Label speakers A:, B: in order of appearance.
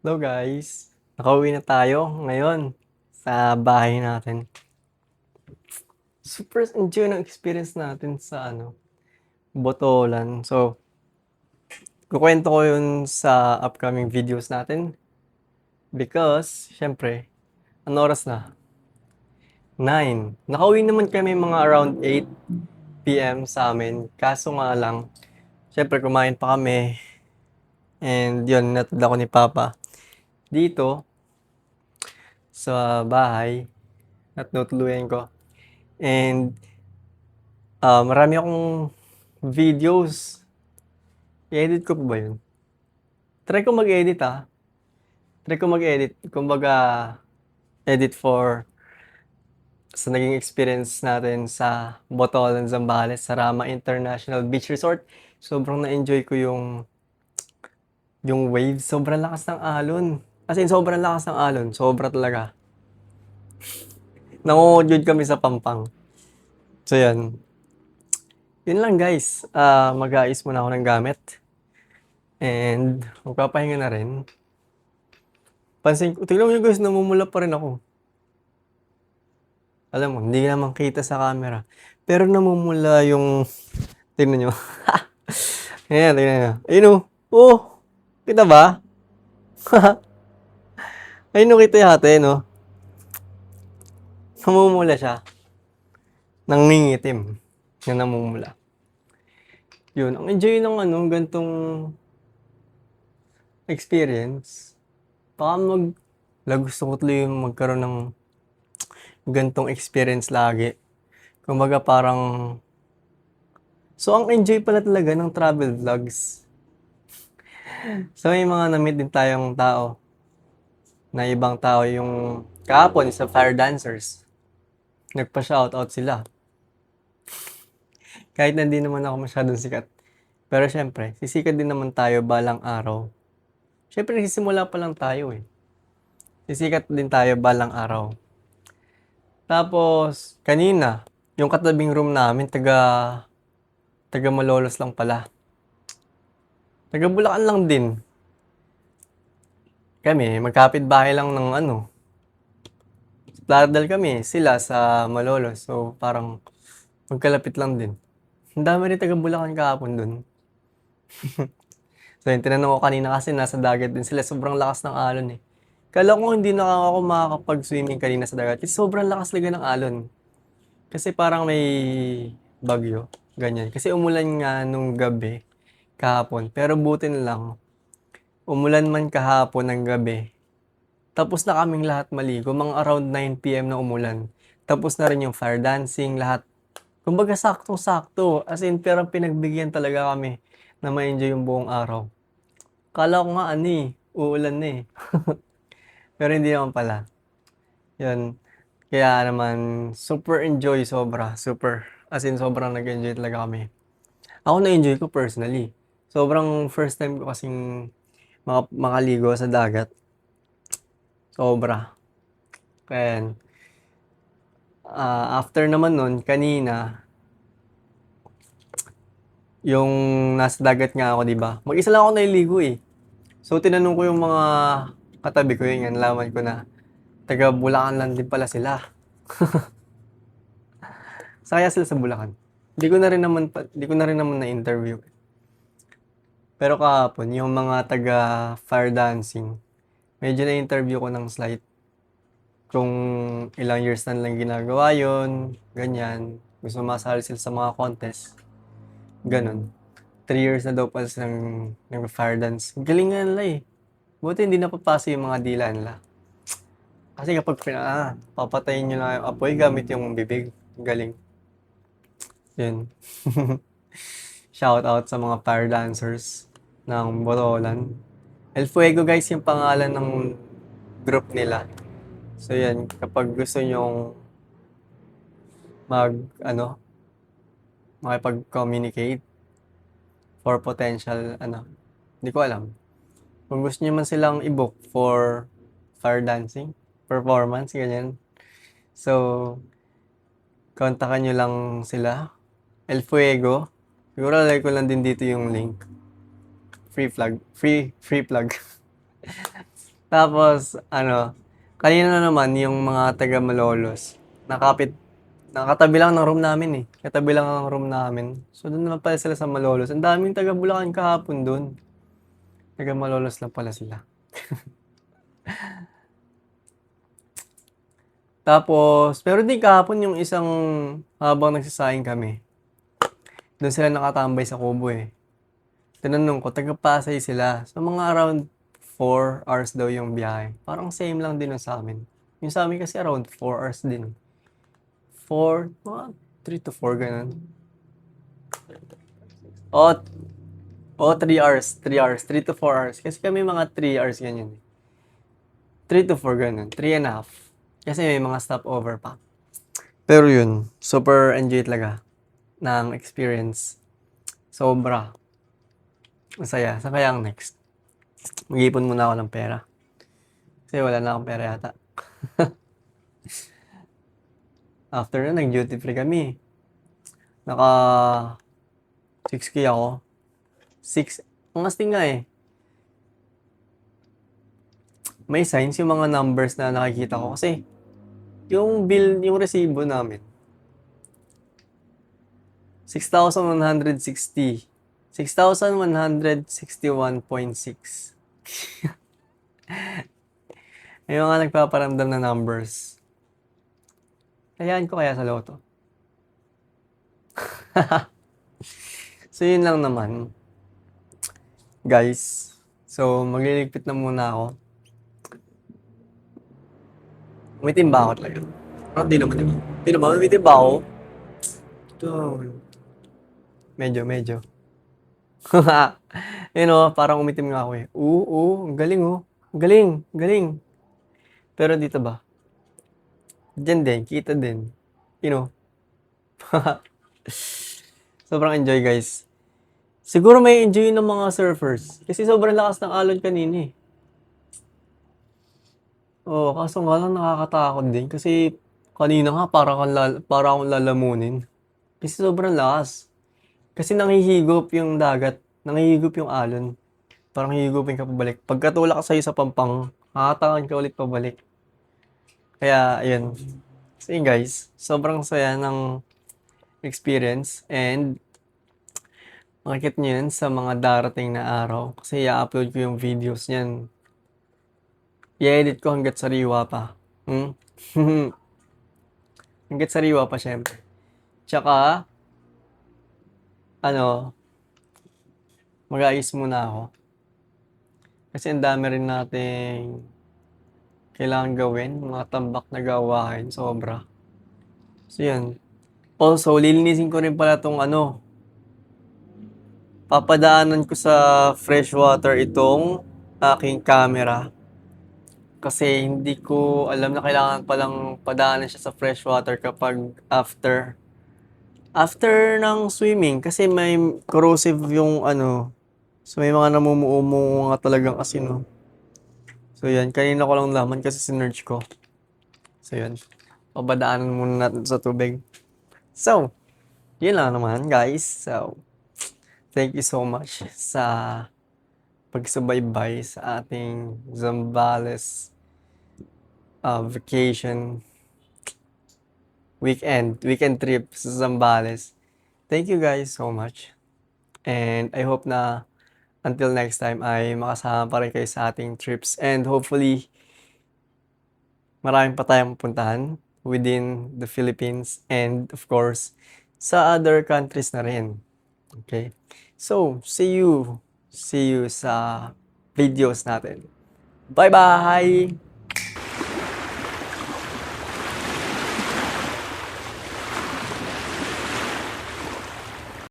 A: Hello guys, nakauwi na tayo ngayon sa bahay natin. Super enjoy ng experience natin sa Botolan. So, kukwento ko yun sa upcoming videos natin because, syempre, ano oras na? 9. Nakauwi naman kami mga around 8 p.m. sa amin. Kaso nga lang, syempre kumain pa kami and yun, natid ako ni Papa dito sa bahay at natuluyan ko. And marami akong videos. I-edit ko pa ba yun? Try ko mag-edit Try ko mag-edit. Kumbaga, edit for sa naging experience natin sa Botolan, Zambales, sa Rama International Beach Resort. Sobrang na-enjoy ko yung waves. Sobrang lakas ng alon. As in, sobrang lakas ng alon. Sobra talaga. Nangungudjud kami sa Pampang. So, yan. Yun lang guys. Mag-aayos muna ako ng gamit. And magpapahinga na rin. Pansin ko, tignan mo yun guys, namumula pa rin ako. Alam mo, hindi naman kita sa camera. Pero namumula yung, tignan nyo. Ayan, tignan nyo. Ayun o. Oh, kita ba? Ayun o, kita yate, no? Namumula siya. Nangingitim. Yan namumula. Yun, ang enjoy ng gantong experience. Baka gusto ko tuloy yung magkaroon ng gantong experience lagi. Kumbaga parang, so ang enjoy pala talaga ng travel vlogs. So may mga na-meet din tayong tao, na ibang tao yung kahapon sa Fire Dancers. Nagpa-shoutout sila. Kahit na hindi naman ako masyadong sikat. Pero syempre, sisikat din naman tayo balang araw. Syempre, nagsisimula pa lang tayo eh. Sisikat din tayo balang araw. Tapos, kanina, yung katabing room namin, taga Malolos lang pala. Taga Bulacan lang din. Kami, magkapit-bahay lang ng Plaridel kami, sila sa Malolos. So, parang magkalapit lang din. Ang dami rin taga Bulacan kahapon dun. So, yung tinanong ko kanina kasi nasa dagat din sila. Sobrang lakas ng alon eh. Kala ko hindi na ako makakapag-swimming kanina sa dagat. Kasi sobrang lakas talaga ng alon. Kasi parang may bagyo. Ganyan. Kasi umulan nga nung gabi, kahapon. Pero buti na lang, umulan man kahapon ng gabi. Tapos na kaming lahat maligo. Mga around 9 p.m. na umulan. Tapos na rin yung fire dancing, lahat. Kumbaga saktong-sakto. As in, pero pinagbigyan talaga kami na ma-enjoy yung buong araw. Kala ko nga uulan na eh. Pero hindi naman pala. Yun. Kaya naman, super enjoy sobra. Super. As in, sobrang nag-enjoy talaga kami. Ako na-enjoy ko personally. Sobrang first time ko kasing makaligo sa dagat. Sobra. Kaya yan. After naman nun, kanina, yung nasa dagat nga ako, di ba? Mag-isa lang ako naliligo eh. So, tinanong ko yung mga katabi ko yun, nalaman ko na taga Bulacan lang din pala sila. Saya sila sa Bulacan. Hindi ko na rin naman na-interview. Pero kahapon, yung mga taga fire dancing, medyo na-interview ko ng slight. Kung ilang years na lang ginagawa yon, ganyan. Gusto masali sila sa mga contest. Ganon. 3 years na daw pala silang nag-fire dance. Galing nga nila eh. Buti hindi napapasa yung mga dila nila. Kasi kapag papatayin nyo lang yung apoy gamit yung bibig. Galing. Yun. Shout out sa mga fire dancers ng Botolan. El Fuego guys yung pangalan ng group nila. So yan, kapag gusto nyong mag, makipag-communicate for potential, hindi ko alam. Kung gusto nyo man silang i-book for fire dancing, performance, ganyan. So, kontakan nyo lang sila. El Fuego. Siguro lagay ko lang din dito yung link. Free plug. Free plug. Tapos ano, kanina na naman yung mga taga Malolos, nakatabi lang ng room namin eh. Katabi lang ng room namin. So doon naman pala sila sa Malolos. Ang daming taga Bulacan kahapon doon. Taga Malolos lang pala sila. Tapos, pero din kahapon yung isang habang nagsasayang kami. Doon sila nakatambay sa Kubo eh. Tinanong ko, taga Pasay sila. So mga around 4 hours daw yung biyahe. Parang same lang din yung sa amin. Yung sa amin kasi around 4 hours din. 4, mga 3 to 4 ganun. O, o 3 hours, 3 hours, 3 to 4 hours. Kasi kami mga 3 hours ganyan. 3 to 4 ganun, 3 and a half. Kasi may mga stopover pa. Pero yun, super enjoy talaga ng experience. Sobra. Masaya. Saan kaya ang next? Mag-ipon muna ako ng pera. Kasi wala na akong pera yata. After na, nag-duty free kami. Naka 6K ako. 6, ang astig nga eh. May signs yung mga numbers na nakikita ko. Kasi, yung bill, yung resibo namin, 6,160. 6,161.6. May mga nagpaparamdam na numbers. Hayaan ko kaya sa loto. So, yun lang naman. Guys. So, magliligpit na muna ako. Umitim ba ako talaga? Parang di naman, diba? Di naman, umitim ba ako? Ito. Medyo. Yun o, parang umitim nga ako eh. Oo, ang galing oh. Ang galing. Pero dito ba? Diyan din, kita din. You know. Sobrang enjoy guys. Siguro may enjoy ng mga surfers. Kasi sobrang lakas ng alon kanina eh. Oo, kaso nga lang nakakatakot din. Kasi kanina nga para akong lalamunin. Kasi sobrang lakas. Kasi nanghihigop yung dagat. Nanghihigop yung alon. Parang hihigupin ka pabalik. Pagkatulak ka sa'yo sa pampang, hahatakan ka ulit pabalik. Kaya, ayun. So yun guys, sobrang saya ng experience and makikita nyo yun sa mga darating na araw. Kasi i-upload ko yung videos niyan. I-edit ko hanggat sariwa pa. Hanggat sariwa pa syempre. Tsaka, ano, mag-aayos muna ako. Kasi ang dami rin nating kailangan gawin. Mga tambak na gawain. Sobra. So yun. Also, lilinisin ko rin pala tong ano, papadaanan ko sa freshwater itong aking camera. Kasi hindi ko alam na kailangan palang padaanan siya sa freshwater kapag after. After ng swimming, kasi may corrosive yung ano. So may mga namumuo nga talagang asino. So yan, kanina ko lang laman kasi sinerge ko. So yan, papadaanan muna natin sa tubig. So, yun lang naman guys. So, thank you so much sa pagsubaybay sa ating Zambales vacation weekend trip sa Zambales. Thank you guys so much. And I hope na until next time ay makasama pa rin kayo sa ating trips and hopefully maraming pa tayong puntahan within the Philippines and of course sa other countries na rin. Okay? So, see you sa videos natin. Bye-bye!